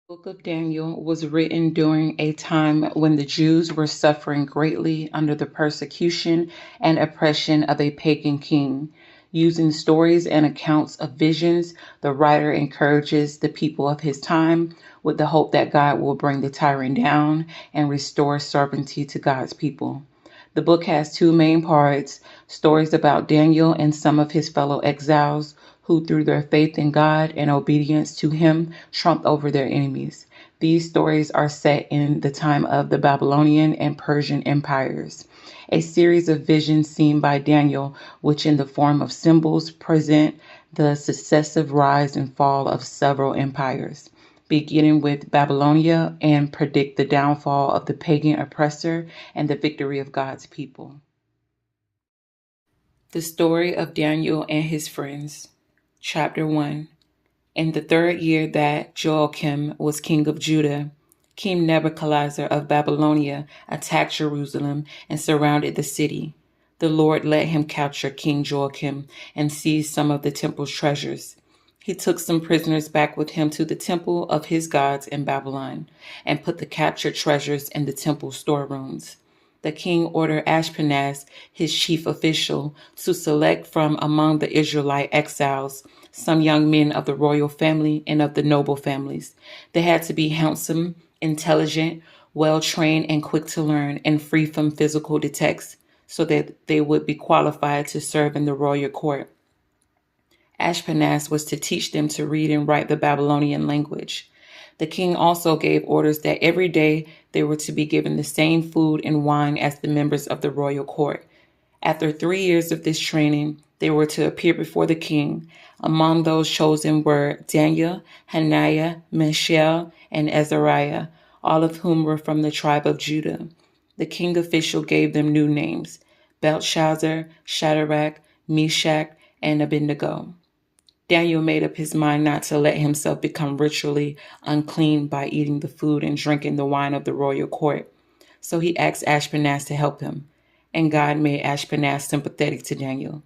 Book of Daniel was written during a time when the Jews were suffering greatly under the persecution and oppression of a pagan king. Using stories and accounts of visions, the writer encourages the people of his time with the hope that God will bring the tyrant down and restore sovereignty to God's people. The book has two main parts: stories about Daniel and some of his fellow exiles who, through their faith in God and obedience to Him, trumped over their enemies. These stories are set in the time of the Babylonian and Persian empires. A series of visions seen by Daniel, which in the form of symbols present the successive rise and fall of several empires, beginning with Babylonia, and predict the downfall of the pagan oppressor and the victory of God's people. The story of Daniel and his friends. Chapter 1. In the third year that Joachim was king of Judah, King Nebuchadnezzar of Babylonia attacked Jerusalem and surrounded the city. The Lord let him capture King Joachim and seize some of the temple's treasures. He took some prisoners back with him to the temple of his gods in Babylon and put the captured treasures in the temple storerooms. The king ordered Ashpenaz, his chief official, to select from among the Israelite exiles some young men of the royal family and of the noble families. They had to be handsome, intelligent, well trained, and quick to learn, and free from physical defects, so that they would be qualified to serve in the royal court. Ashpenaz was to teach them to read and write the Babylonian language. The king also gave orders that every day they were to be given the same food and wine as the members of the royal court. After 3 years of this training, they were to appear before the king. Among those chosen were Daniel, Hananiah, Mishael, and Azariah, all of whom were from the tribe of Judah. The king official gave them new names: Belshazzar, Shadrach, Meshach, and Abednego. Daniel made up his mind not to let himself become ritually unclean by eating the food and drinking the wine of the royal court. So he asked Ashpenaz to help him, and God made Ashpenaz sympathetic to Daniel.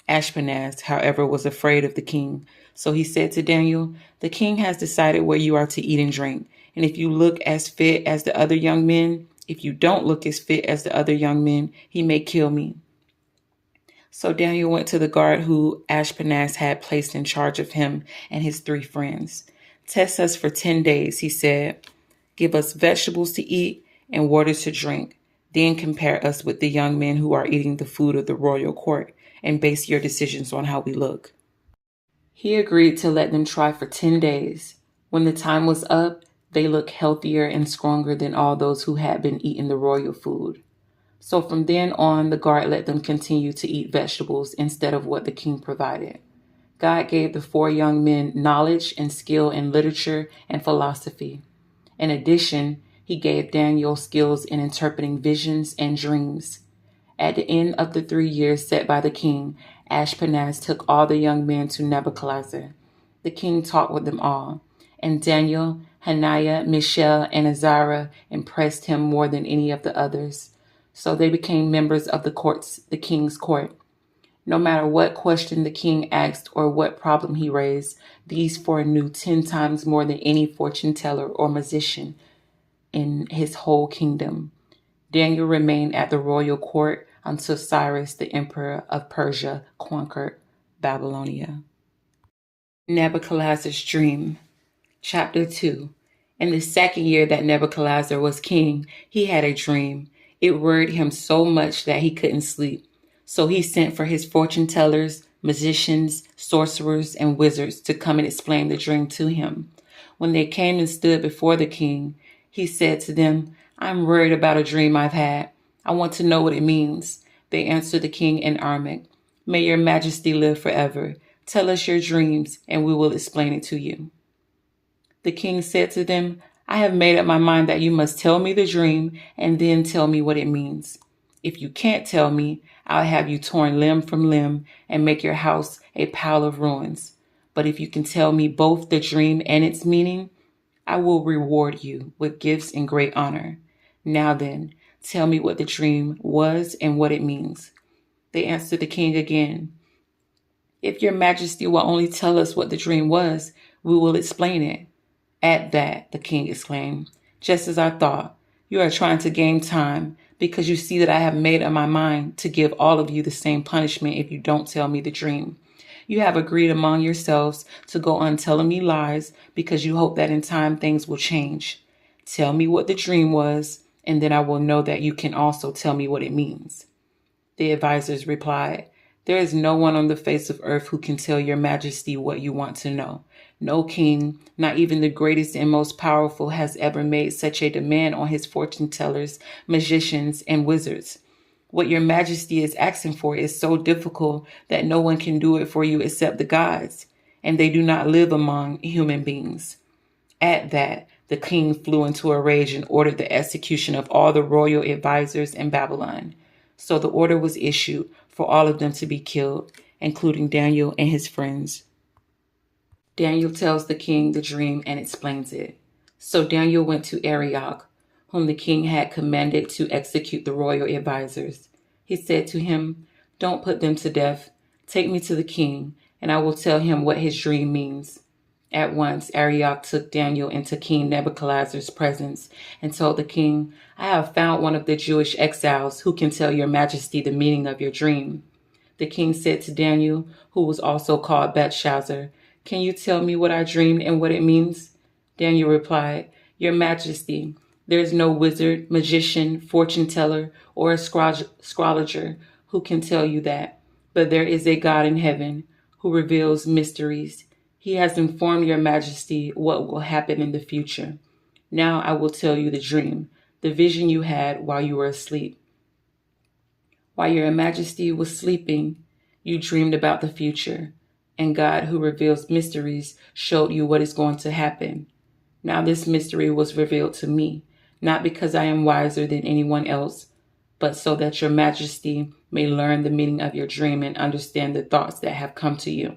Ashpenaz, however, was afraid of the king, so he said to Daniel, "The king has decided where you are to eat and drink, and if you look as fit as the other young men, if you don't look as fit as the other young men, he may kill me." So Daniel went to the guard who Ashpenaz had placed in charge of him and his 3 friends. "Test us for 10 days," he said. "Give us vegetables to eat and water to drink. Then compare us with the young men who are eating the food of the royal court, and base your decisions on how we look." He agreed to let them try for 10 days. When the time was up, they looked healthier and stronger than all those who had been eating the royal food. So from then on, the guard let them continue to eat vegetables instead of what the king provided. God gave the 4 young men knowledge and skill in literature and philosophy. In addition, he gave Daniel skills in interpreting visions and dreams. At the end of the 3 years set by the king, Ashpenaz took all the young men to Nebuchadnezzar. The king talked with them all, and Daniel, Hananiah, Mishael, and Azariah impressed him more than any of the others. So they became members of the king's court. No matter what question the king asked or what problem he raised, these 4 knew 10 times more than any fortune teller or magician in his whole kingdom. Daniel remained at the royal court until Cyrus, the emperor of Persia, conquered Babylonia. Nebuchadnezzar's dream. Chapter 2. In the second year that Nebuchadnezzar was king, he had a dream. It worried him so much that he couldn't sleep. So he sent for his fortune tellers, magicians, sorcerers, and wizards to come and explain the dream to him. When they came and stood before the king, he said to them, "I'm worried about a dream I've had. I want to know what it means." They answered the king in Aramaic, "May your majesty live forever. Tell us your dreams, and we will explain it to you." The king said to them, "I have made up my mind that you must tell me the dream and then tell me what it means. If you can't tell me, I'll have you torn limb from limb and make your house a pile of ruins. But if you can tell me both the dream and its meaning, I will reward you with gifts and great honor. Now then, tell me what the dream was and what it means." They answered the king again, "If your majesty will only tell us what the dream was, we will explain it." At that, the king exclaimed, "Just as I thought, you are trying to gain time, because you see that I have made up my mind to give all of you the same punishment if you don't tell me the dream. You have agreed among yourselves to go on telling me lies because you hope that in time things will change. Tell me what the dream was, and then I will know that you can also tell me what it means." The advisors replied, "There is no one on the face of earth who can tell your majesty what you want to know. No king, not even the greatest and most powerful, has ever made such a demand on his fortune tellers, magicians, and wizards. What your majesty is asking for is so difficult that no one can do it for you except the gods, and they do not live among human beings." At that, the king flew into a rage and ordered the execution of all the royal advisors in Babylon. So the order was issued for all of them to be killed, including Daniel and his friends. Daniel tells the king the dream and explains it. So Daniel went to Arioch, whom the king had commanded to execute the royal advisors. He said to him, "Don't put them to death. Take me to the king, and I will tell him what his dream means." At once, Arioch took Daniel into King Nebuchadnezzar's presence and told the king, "I have found one of the Jewish exiles who can tell your majesty the meaning of your dream." The king said to Daniel, who was also called Belshazzar, "Can you tell me what I dreamed and what it means?" Daniel replied, "Your majesty, there is no wizard, magician, fortune teller, or astrologer who can tell you that, but there is a God in heaven who reveals mysteries. He has informed your majesty what will happen in the future. Now I will tell you the dream, the vision you had while you were asleep. While your majesty was sleeping, you dreamed about the future, and God, who reveals mysteries, showed you what is going to happen. Now this mystery was revealed to me, not because I am wiser than anyone else, but so that your majesty may learn the meaning of your dream and understand the thoughts that have come to you.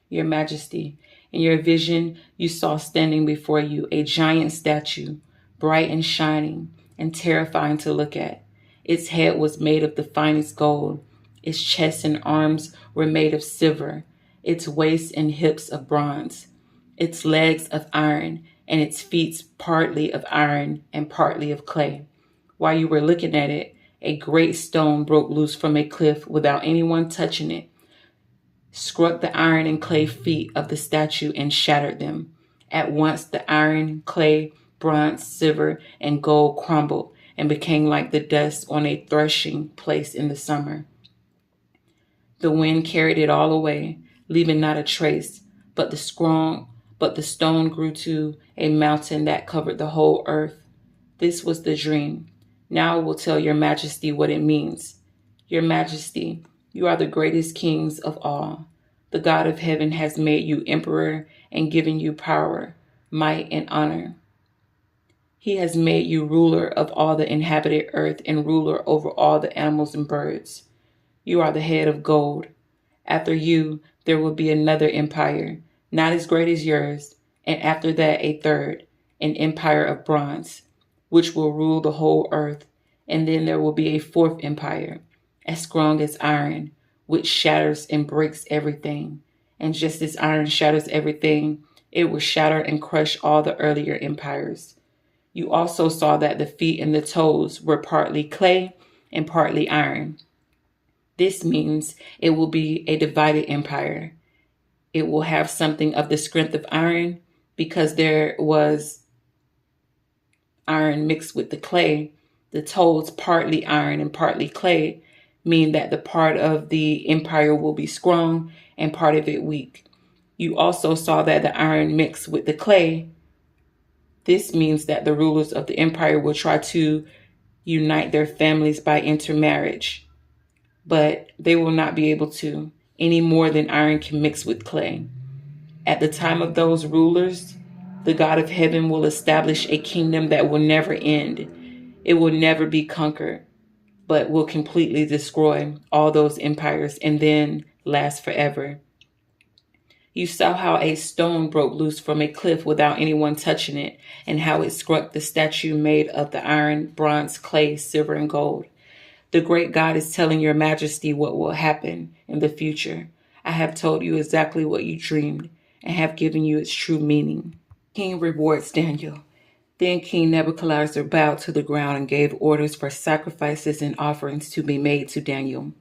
Your majesty, in your vision, you saw standing before you a giant statue, bright and shining and terrifying to look at. Its head was made of the finest gold. Its chest and arms were made of silver, its waist and hips of bronze, its legs of iron, and its feet partly of iron and partly of clay. While you were looking at it, a great stone broke loose from a cliff without anyone touching it, struck the iron and clay feet of the statue and shattered them. At once the iron, clay, bronze, silver, and gold crumbled and became like the dust on a threshing place in the summer. The wind carried it all away, leaving not a trace, but the stone grew to a mountain that covered the whole earth. This was the dream. Now I will tell your majesty what it means. Your majesty, you are the greatest kings of all. The God of heaven has made you emperor and given you power, might, and honor. He has made you ruler of all the inhabited earth and ruler over all the animals and birds. You are the head of gold. After you, there will be another empire, not as great as yours, and after that a third, an empire of bronze, which will rule the whole earth. And then there will be a fourth empire, as strong as iron, which shatters and breaks everything. And just as iron shatters everything, it will shatter and crush all the earlier empires. You also saw that the feet and the toes were partly clay and partly iron. This means it will be a divided empire. It will have something of the strength of iron because there was iron mixed with the clay. The toes, partly iron and partly clay, mean that the part of the empire will be strong and part of it weak. You also saw that the iron mixed with the clay. This means that the rulers of the empire will try to unite their families by intermarriage, but they will not be able to any more than iron can mix with clay. At the time of those rulers, the God of heaven will establish a kingdom that will never end. It will never be conquered, but will completely destroy all those empires and then last forever. You saw how a stone broke loose from a cliff without anyone touching it, and how it struck the statue made of the iron, bronze, clay, silver, and gold. The great God is telling your majesty what will happen in the future. I have told you exactly what you dreamed and have given you its true meaning. King rewards Daniel. Then King Nebuchadnezzar bowed to the ground and gave orders for sacrifices and offerings to be made to Daniel.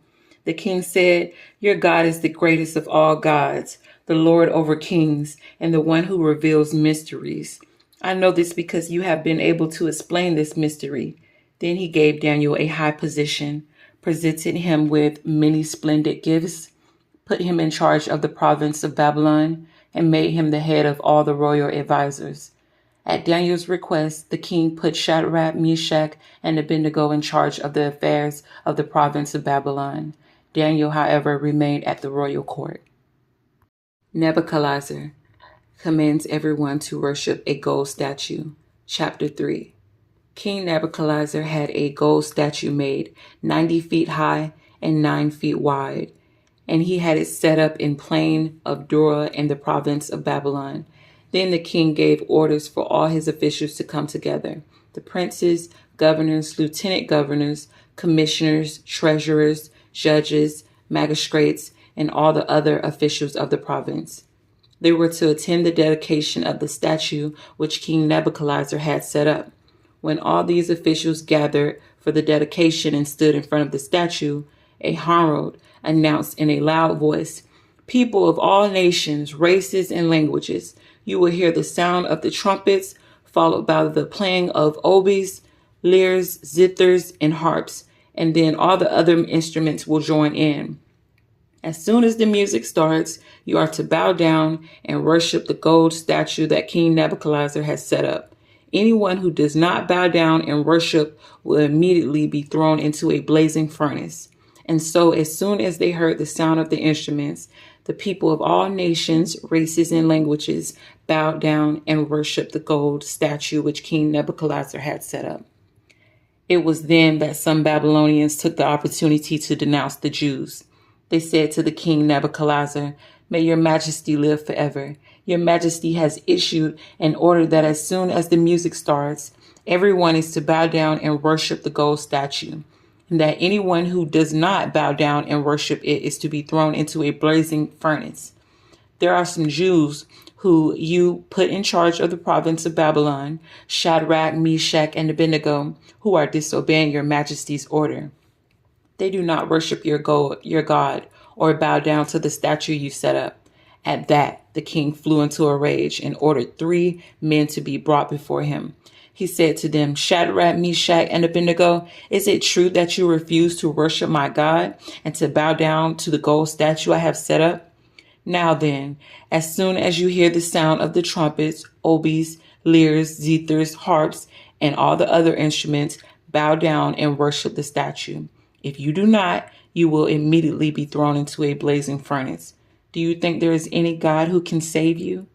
The king said, "Your God is the greatest of all gods, the Lord over kings, and the one who reveals mysteries. I know this because you have been able to explain this mystery." Then he gave Daniel a high position, presented him with many splendid gifts, put him in charge of the province of Babylon, and made him the head of all the royal advisors. At Daniel's request, the king put Shadrach, Meshach, and Abednego in charge of the affairs of the province of Babylon. Daniel, however, remained at the royal court. Nebuchadnezzar commands everyone to worship a gold statue. Chapter 3. King Nebuchadnezzar had a gold statue made 90 feet high and 9 feet wide, and he had it set up in plain of Dura in the province of Babylon. Then the king gave orders for all his officials to come together: the princes, governors, lieutenant governors, commissioners, treasurers, judges, magistrates, and all the other officials of the province. They were to attend the dedication of the statue which King Nebuchadnezzar had set up. When all these officials gathered for the dedication and stood in front of the statue, a herald announced in a loud voice, "People of all nations, races, and languages, you will hear the sound of the trumpets, followed by the playing of oboes, lyres, zithers, and harps, and then all the other instruments will join in. As soon as the music starts, you are to bow down and worship the gold statue that King Nebuchadnezzar has set up. Anyone who does not bow down and worship will immediately be thrown into a blazing furnace." And so, as soon as they heard the sound of the instruments, the people of all nations, races, and languages bowed down and worshiped the gold statue which King Nebuchadnezzar had set up. It was then that some Babylonians took the opportunity to denounce the Jews. They said to the king Nebuchadnezzar, "May your majesty live forever. Your majesty has issued an order that as soon as the music starts, everyone is to bow down and worship the gold statue, and that anyone who does not bow down and worship it is to be thrown into a blazing furnace. There are some Jews who you put in charge of the province of Babylon, Shadrach, Meshach, and Abednego, who are disobeying your majesty's order. They do not worship your God, or bow down to the statue you set up." At that, the king flew into a rage and ordered 3 men to be brought before him. He said to them, "Shadrach, Meshach, and Abednego, is it true that you refuse to worship my God and to bow down to the gold statue I have set up? Now then, as soon as you hear the sound of the trumpets, oboes, lyres, zithers, harps, and all the other instruments, bow down and worship the statue. If you do not, you will immediately be thrown into a blazing furnace. Do you think there is any God who can save you?"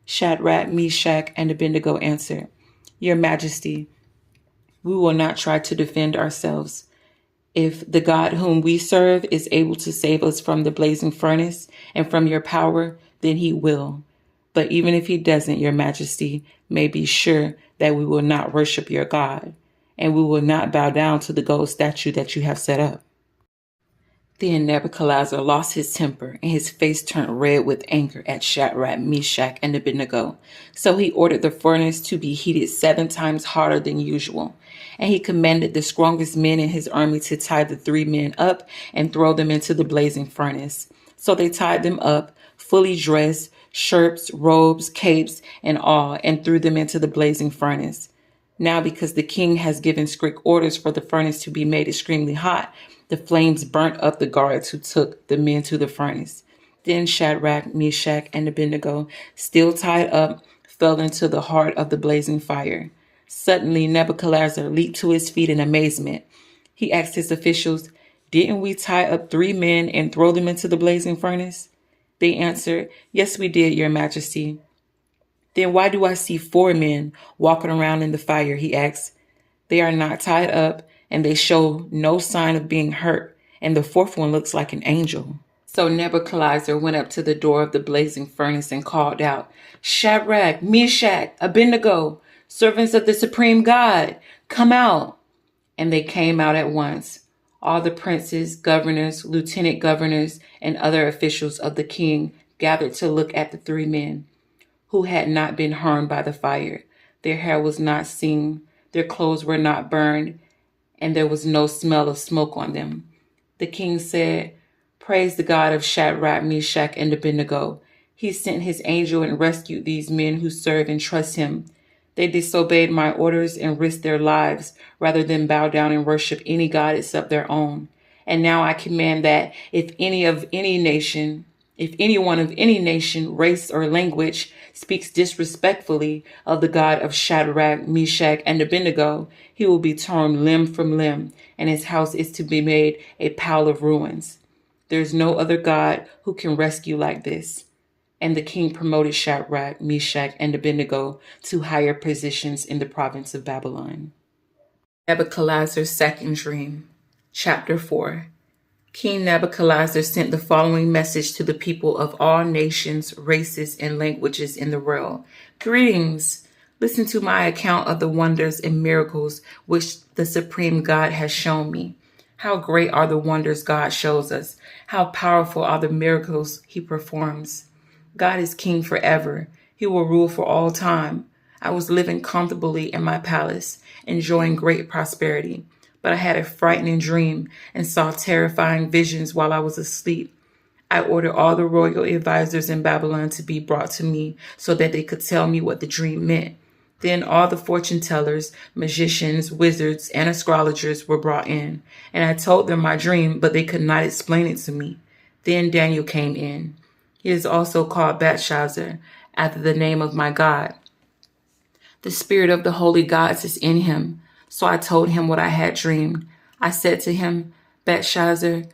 Shadrach, Meshach, and Abednego answered, "Your Majesty, we will not try to defend ourselves. If the God whom we serve is able to save us from the blazing furnace and from your power, then he will. But even if he doesn't, your Majesty may be sure that we will not worship your God, and we will not bow down to the gold statue that you have set up." Then Nebuchadnezzar lost his temper, and his face turned red with anger at Shadrach, Meshach, and Abednego. So he ordered the furnace to be heated 7 times hotter than usual. And he commanded the strongest men in his army to tie the 3 men up and throw them into the blazing furnace. So they tied them up, fully dressed, shirts, robes, capes, and all, and threw them into the blazing furnace. Now, because the king has given strict orders for the furnace to be made extremely hot, the flames burnt up the guards who took the men to the furnace. Then Shadrach, Meshach, and Abednego, still tied up, fell into the heart of the blazing fire. Suddenly, Nebuchadnezzar leaped to his feet in amazement. He asked his officials, "Didn't we tie up 3 men and throw them into the blazing furnace?" They answered, "Yes, we did, your majesty." "Then why do I see 4 men walking around in the fire?" he asked. "They are not tied up, and they show no sign of being hurt, and the 4th one looks like an angel." So Nebuchadnezzar went up to the door of the blazing furnace and called out, "Shadrach, Meshach, Abednego, servants of the supreme God, come out." And they came out at once. All the princes, governors, lieutenant governors, and other officials of the king gathered to look at the 3 men. who had not been harmed by the fire. Their hair was not seen, their clothes were not burned, and there was no smell of smoke on them. The king said, "Praise the God of Shadrach, Meshach, and Abednego. He sent his angel and rescued these men who serve and trust him. They disobeyed my orders and risked their lives rather than bow down and worship any god except their own. And now I command that if anyone of any nation, race, or language speaks disrespectfully of the God of Shadrach, Meshach, and Abednego, he will be torn limb from limb, and his house is to be made a pile of ruins. There is no other God who can rescue like this." And the king promoted Shadrach, Meshach, and Abednego to higher positions in the province of Babylon. Nebuchadnezzar's second dream. Chapter 4. King Nebuchadnezzar sent the following message to the people of all nations, races, and languages in the world. "Greetings! Listen to my account of the wonders and miracles which the supreme God has shown me. How great are the wonders God shows us. How powerful are the miracles he performs. God is king forever. He will rule for all time. I was living comfortably in my palace, enjoying great prosperity. But I had a frightening dream and saw terrifying visions while I was asleep. I ordered all the royal advisors in Babylon to be brought to me so that they could tell me what the dream meant. Then all the fortune tellers, magicians, wizards, and astrologers were brought in, and I told them my dream, but they could not explain it to me. Then Daniel came in. He is also called Belshazzar, after the name of my God. The spirit of the holy gods is in him. So I told him what I had dreamed. I said to him, "Belshazzar,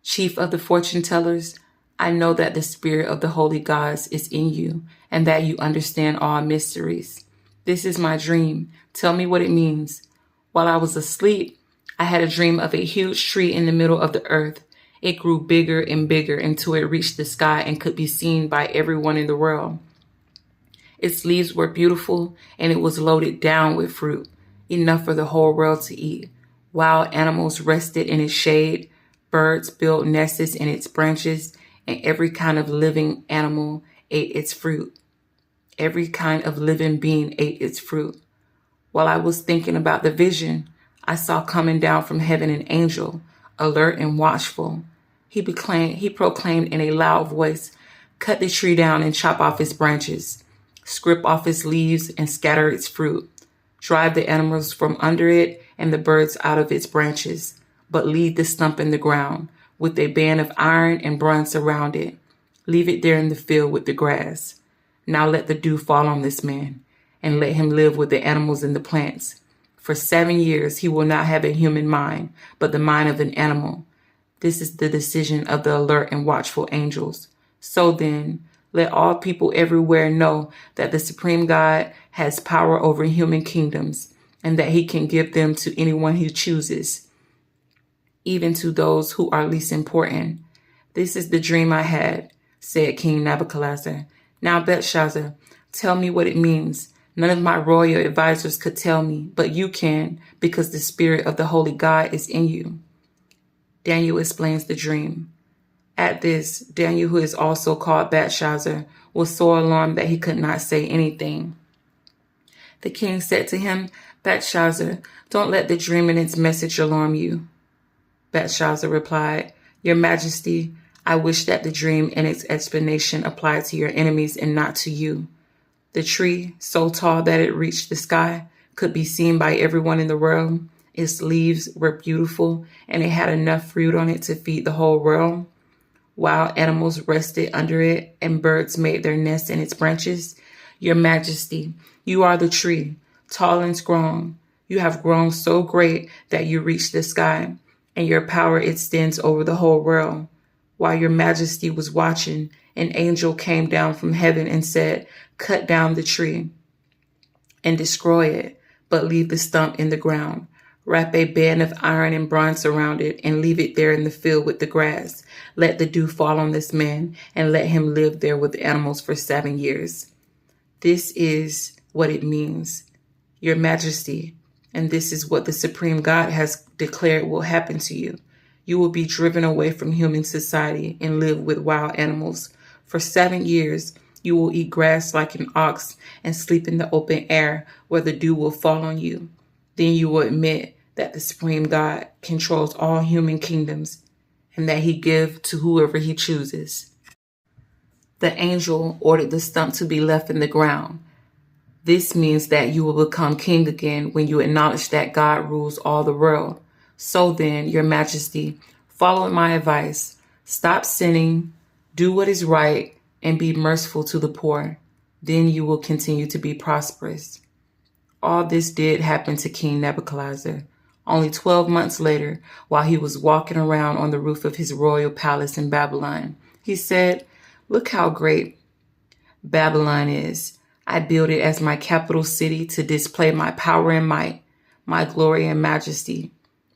chief of the fortune tellers, I know that the spirit of the holy gods is in you, and that you understand all mysteries. This is my dream. Tell me what it means." While I was asleep, I had a dream of a huge tree in the middle of the earth. It grew bigger and bigger until it reached the sky and could be seen by everyone in the world. Its leaves were beautiful, and it was loaded down with fruit, enough for the whole world to eat. Wild animals rested in its shade, birds built nests in its branches, and every kind of living animal ate its fruit. Every kind of living being ate its fruit. While I was thinking about the vision, I saw coming down from heaven an angel, alert and watchful. He proclaimed in a loud voice, "Cut the tree down and chop off its branches. Strip off its leaves and scatter its fruit. Drive the animals from under it and the birds out of its branches, but leave the stump in the ground with a band of iron and bronze around it. Leave it there in the field with the grass. Now let the dew fall on this man, and let him live with the animals and the plants. For 7 years he will not have a human mind, but the mind of an animal. This is the decision of the alert and watchful angels. So then, let all people everywhere know that the supreme God has power over human kingdoms, and that he can give them to anyone he chooses, even to those who are least important. This is the dream I had," said King Nebuchadnezzar. "Now, Belshazzar, tell me what it means. None of my royal advisors could tell me, but you can, because the spirit of the holy God is in you." Daniel explains the dream. At this, Daniel, who is also called Belshazzar, was so alarmed that he could not say anything. The king said to him, "Belshazzar, don't let the dream and its message alarm you." Belshazzar replied, "Your Majesty, I wish that the dream and its explanation applied to your enemies and not to you. The tree, so tall that it reached the sky, could be seen by everyone in the world. Its leaves were beautiful, and it had enough fruit on it to feed the whole world. Wild animals rested under it, and birds made their nests in its branches. Your Majesty, you are the tree, tall and strong. You have grown so great that you reach the sky, and your power extends over the whole world. While your Majesty was watching, an angel came down from heaven and said, 'Cut down the tree and destroy it, but leave the stump in the ground. Wrap a band of iron and bronze around it and leave it there in the field with the grass. Let the dew fall on this man and let him live there with the animals for 7 years.' This is what it means, Your Majesty, and this is what the Supreme God has declared will happen to you. You will be driven away from human society and live with wild animals. For 7 years, You will eat grass like an ox and sleep in the open air where the dew will fall on you. Then you will admit that the Supreme God controls all human kingdoms and that he gives to whoever he chooses. The angel ordered the stump to be left in the ground. This means that you will become king again when you acknowledge that God rules all the world. So then, Your Majesty, follow my advice. Stop sinning, do what is right, and be merciful to the poor. Then you will continue to be prosperous. All this did happen to King Nebuchadnezzar. Only 12 months later, while he was walking around on the roof of his royal palace in Babylon, he said, "Look how great Babylon is. I built it as my capital city to display my power and might, my glory and majesty."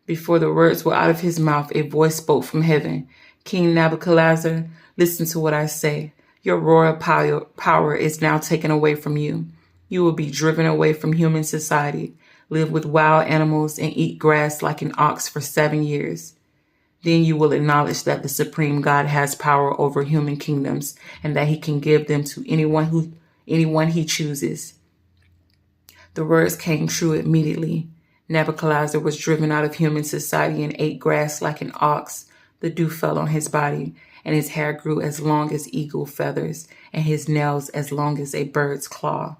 Before the words were out of his mouth, a voice spoke from heaven. "King Nebuchadnezzar, listen to what I say. Your royal power is now taken away from you. You will be driven away from human society, live with wild animals, and eat grass like an ox for 7 years. Then you will acknowledge that the Supreme God has power over human kingdoms and that he can give them to anyone he chooses." The words came true immediately. Nebuchadnezzar was driven out of human society and ate grass like an ox. The dew fell on his body, and his hair grew as long as eagle feathers, and his nails as long as a bird's claw.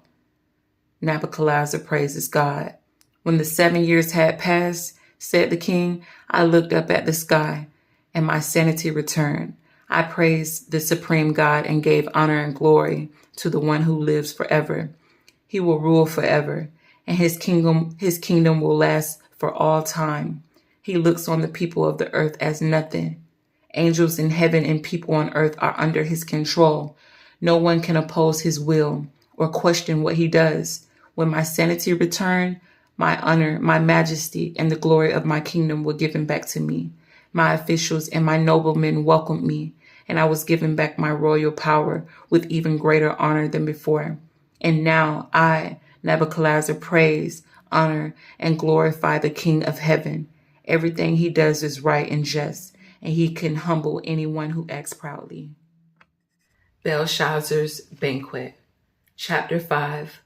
Nebuchadnezzar praises God. "When the 7 years had passed," said the king, "I looked up at the sky, and my sanity returned. I praised the Supreme God and gave honor and glory to the one who lives forever. He will rule forever, and his kingdom will last for all time. He looks on the people of the earth as nothing. Angels in heaven and people on earth are under his control. No one can oppose his will or question what he does. When my sanity returned, my honor, my majesty, and the glory of my kingdom were given back to me. My officials and my noblemen welcomed me, and I was given back my royal power with even greater honor than before. And now I, Nebuchadnezzar, praise, honor, and glorify the King of heaven. Everything he does is right and just, and he can humble anyone who acts proudly." Belshazzar's Banquet. Chapter 5.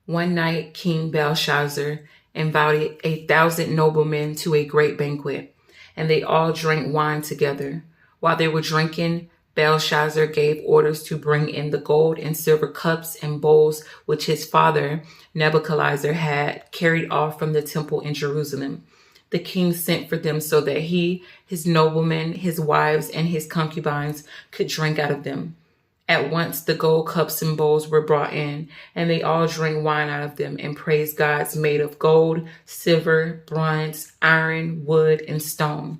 One night King Belshazzar invited 1,000 noblemen to a great banquet, and they all drank wine together. While they were drinking, Belshazzar gave orders to bring in the gold and silver cups and bowls which his father Nebuchadnezzar had carried off from the temple in Jerusalem. The king sent for them so that he, his noblemen, his wives, and his concubines could drink out of them. At once the gold cups and bowls were brought in, and they all drank wine out of them and praised gods made of gold, silver, bronze, iron, wood, and stone.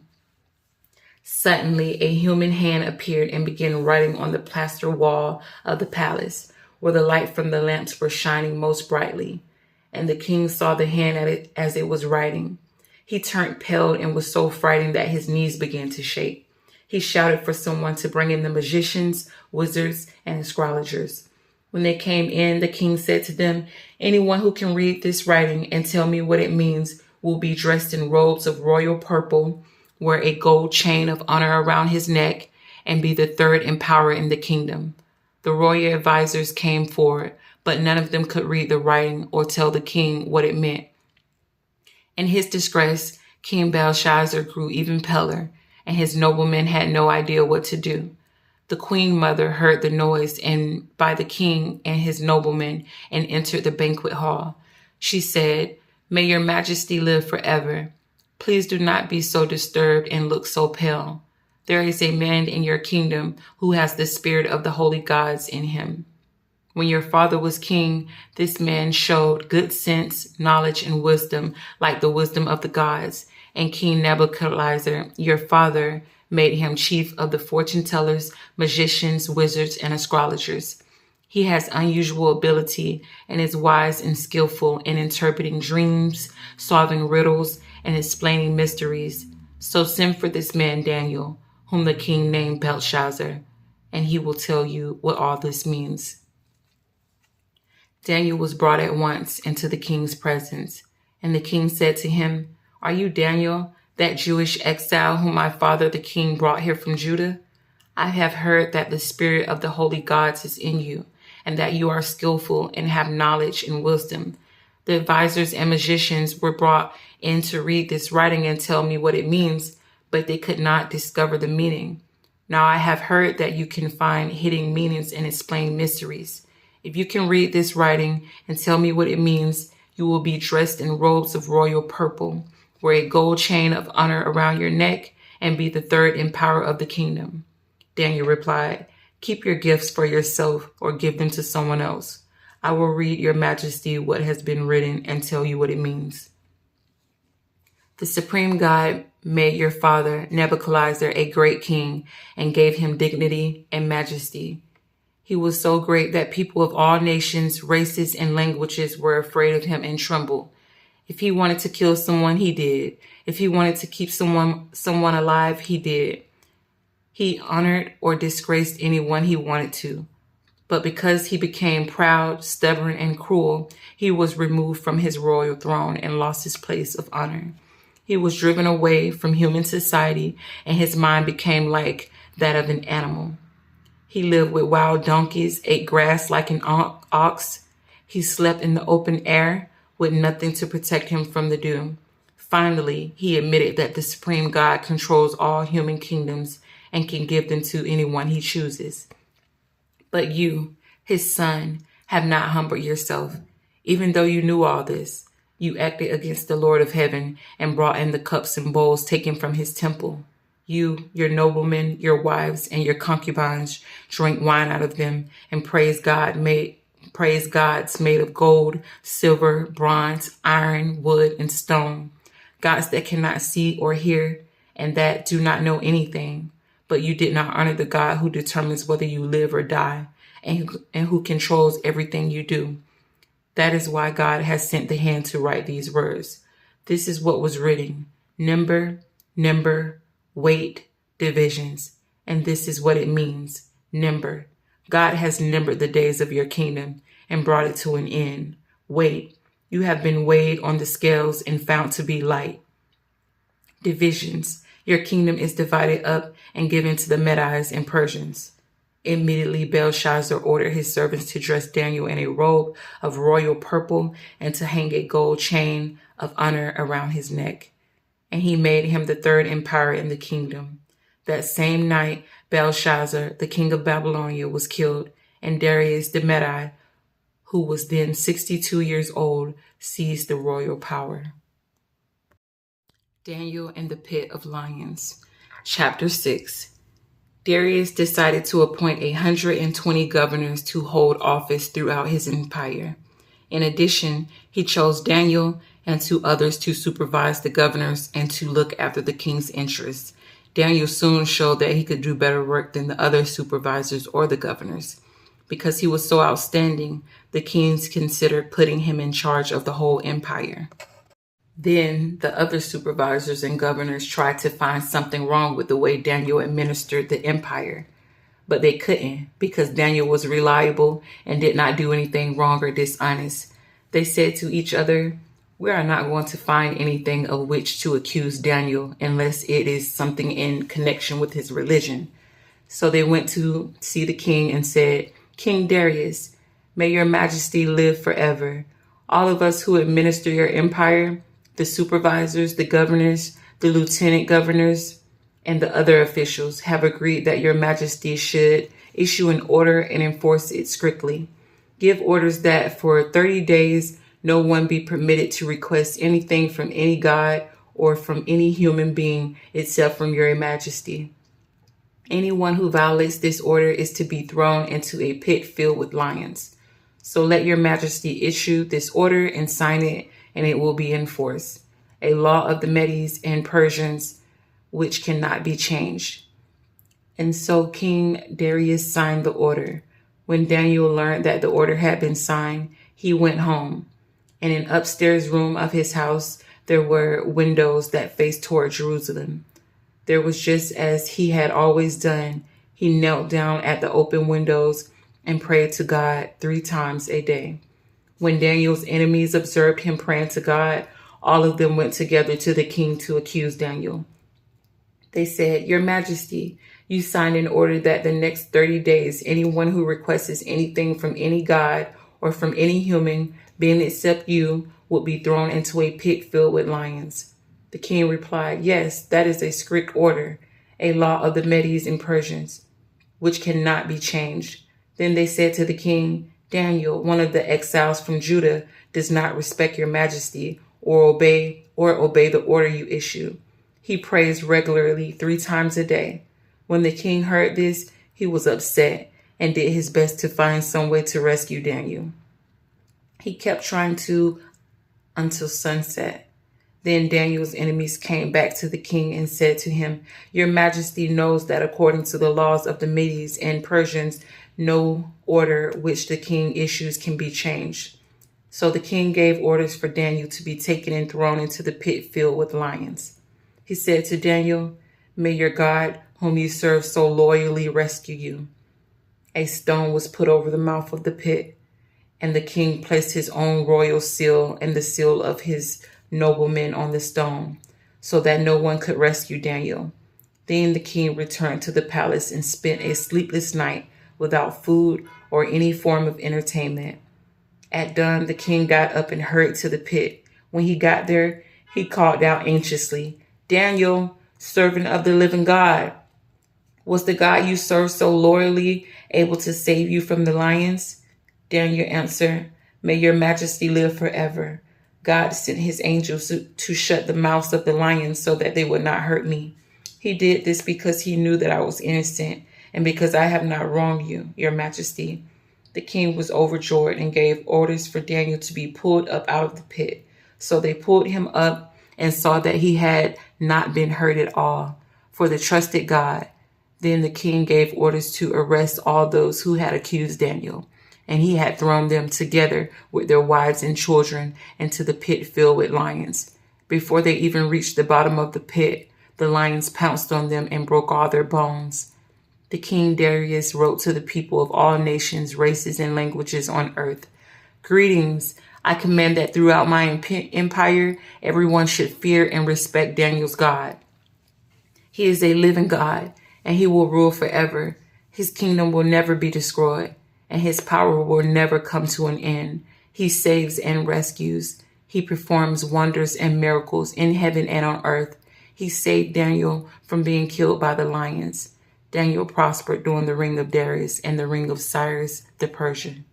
Suddenly a human hand appeared and began writing on the plaster wall of the palace, where the light from the lamps were shining most brightly. And the king saw the hand at it as it was writing. He turned pale and was so frightened that his knees began to shake. He shouted for someone to bring in the magicians, wizards, and astrologers. When they came in, the king said to them, "Anyone who can read this writing and tell me what it means will be dressed in robes of royal purple, wear a gold chain of honor around his neck, and be the third in power in the kingdom." The royal advisors came forward, but none of them could read the writing or tell the king what it meant. In his distress, King Belshazzar grew even paler, and his noblemen had no idea what to do. The queen mother heard the noise by the king and his noblemen and entered the banquet hall. She said, "May your majesty live forever. Please do not be so disturbed and look so pale. There is a man in your kingdom who has the spirit of the holy gods in him. When your father was king, this man showed good sense, knowledge, and wisdom like the wisdom of the gods. And King Nebuchadnezzar, your father, made him chief of the fortune tellers, magicians, wizards, and astrologers. He has unusual ability and is wise and skillful in interpreting dreams, solving riddles, and explaining mysteries. So send for this man Daniel, whom the king named Belshazzar, and he will tell you what all this means." Daniel was brought at once into the king's presence, and the king said to him, "Are you Daniel, that Jewish exile whom my father the king brought here from Judah? I have heard that the spirit of the holy gods is in you, and that you are skillful and have knowledge and wisdom. The advisors and magicians were brought in to read this writing and tell me what it means, but they could not discover the meaning. Now I have heard that you can find hidden meanings and explain mysteries. If you can read this writing and tell me what it means, you will be dressed in robes of royal purple, wear a gold chain of honor around your neck, and be the third in power of the kingdom. Daniel replied, "Keep your gifts for yourself or give them to someone else. I will read your majesty what has been written and tell you what it means. The supreme God made your father Nebuchadnezzar a great king and gave him dignity and majesty. He was so great that people of all nations, races, and languages were afraid of him and trembled. If he wanted to kill someone, he did. If he wanted to keep someone alive, he did. He honored or disgraced anyone he wanted to. But because he became proud, stubborn, and cruel, he was removed from his royal throne and lost his place of honor. He was driven away from human society, and his mind became like that of an animal. He lived with wild donkeys, ate grass like an ox. He slept in the open air with nothing to protect him from the dew. Finally, he admitted that the supreme God controls all human kingdoms and can give them to anyone he chooses. But you, his son, have not humbled yourself. Even though you knew all this, you acted against the Lord of heaven and brought in the cups and bowls taken from his temple. You, your noblemen, your wives, and your concubines drank wine out of them and praise gods made of gold, silver, bronze, iron, wood, and stone. Gods that cannot see or hear and that do not know anything. But you did not honor the God who determines whether you live or die and who controls everything you do. That is why God has sent the hand to write these words. This is what was written: number, weight, divisions. And this is what it means: number. God has numbered the days of your kingdom and brought it to an end. Weight. You have been weighed on the scales and found to be light. Divisions. Your kingdom is divided up and given to the Medes and Persians. Immediately Belshazzar ordered his servants to dress Daniel in a robe of royal purple and to hang a gold chain of honor around his neck. And he made him the third in power in the kingdom. That same night, Belshazzar, the king of Babylonia, was killed, and Darius the Mede, who was then 62 years old, seized the royal power. Daniel in the Pit of Lions. Chapter 6. Darius decided to appoint 120 governors to hold office throughout his empire. In addition, he chose Daniel and 2 others to supervise the governors and to look after the king's interests. Daniel soon showed that he could do better work than the other supervisors or the governors. Because he was so outstanding, the kings considered putting him in charge of the whole empire. Then the other supervisors and governors tried to find something wrong with the way Daniel administered the empire. But they couldn't, because Daniel was reliable and did not do anything wrong or dishonest. They said to each other, "We are not going to find anything of which to accuse Daniel unless it is something in connection with his religion." So they went to see the king and said, "King Darius, may your majesty live forever. All of us who administer your empire, the supervisors, the governors, the lieutenant governors, and the other officials have agreed that your majesty should issue an order and enforce it strictly. Give orders that for 30 days no one be permitted to request anything from any god or from any human being except from your majesty. Anyone who violates this order is to be thrown into a pit filled with lions. So let your majesty issue this order and sign it, and it will be enforced. A law of the Medes and Persians which cannot be changed." And so King Darius signed the order. When Daniel learned that the order had been signed, he went home. In an upstairs room of his house, there were windows that faced toward Jerusalem. There was just as he had always done. He knelt down at the open windows and prayed to God 3 times a day. When Daniel's enemies observed him praying to God, all of them went together to the king to accuse Daniel. They said, "Your Majesty, You signed an order that the next 30 days, anyone who requests anything from any god or from any human being except you would be thrown into a pit filled with lions. The king replied, "Yes, that is a strict order, a law of the Medes and Persians, which cannot be changed." Then they said to the king, "Daniel, one of the exiles from Judah, does not respect your majesty or obey the order you issue. He prays regularly 3 times a day." When the king heard this, he was upset and did his best to find some way to rescue Daniel. He kept trying to until sunset. Then Daniel's enemies came back to the king and said to him, "Your majesty knows that according to the laws of the Medes and Persians, no order which the king issues can be changed." So the king gave orders for Daniel to be taken and thrown into the pit filled with lions. He said to Daniel, "May your God, whom you serve so loyally, rescue you." A stone was put over the mouth of the pit, and the king placed his own royal seal and the seal of his noblemen on the stone, so that no one could rescue Daniel. Then the king returned to the palace and spent a sleepless night without food or any form of entertainment. At dawn, the king got up and hurried to the pit. When he got there, he called out anxiously, "Daniel, servant of the living God, was the God you serve so loyally able to save you from the lions?" Daniel answered, "May your majesty live forever. God sent his angels to shut the mouths of the lions so that they would not hurt me. He did this because he knew that I was innocent and because I have not wronged you, your majesty." The king was overjoyed and gave orders for Daniel to be pulled up out of the pit. So they pulled him up and saw that he had not been hurt at all, for they trusted God. Then the king gave orders to arrest all those who had accused Daniel, and he had thrown them together with their wives and children into the pit filled with lions. Before they even reached the bottom of the pit, the lions pounced on them and broke all their bones. The king Darius wrote to the people of all nations, races, and languages on earth, "Greetings. I command that throughout my empire, everyone should fear and respect Daniel's God. He is a living God, and he will rule forever. His kingdom will never be destroyed, and his power will never come to an end. He saves and rescues. He performs wonders and miracles in heaven and on earth. He saved Daniel from being killed by the lions." Daniel prospered during the reign of Darius and the reign of Cyrus the Persian.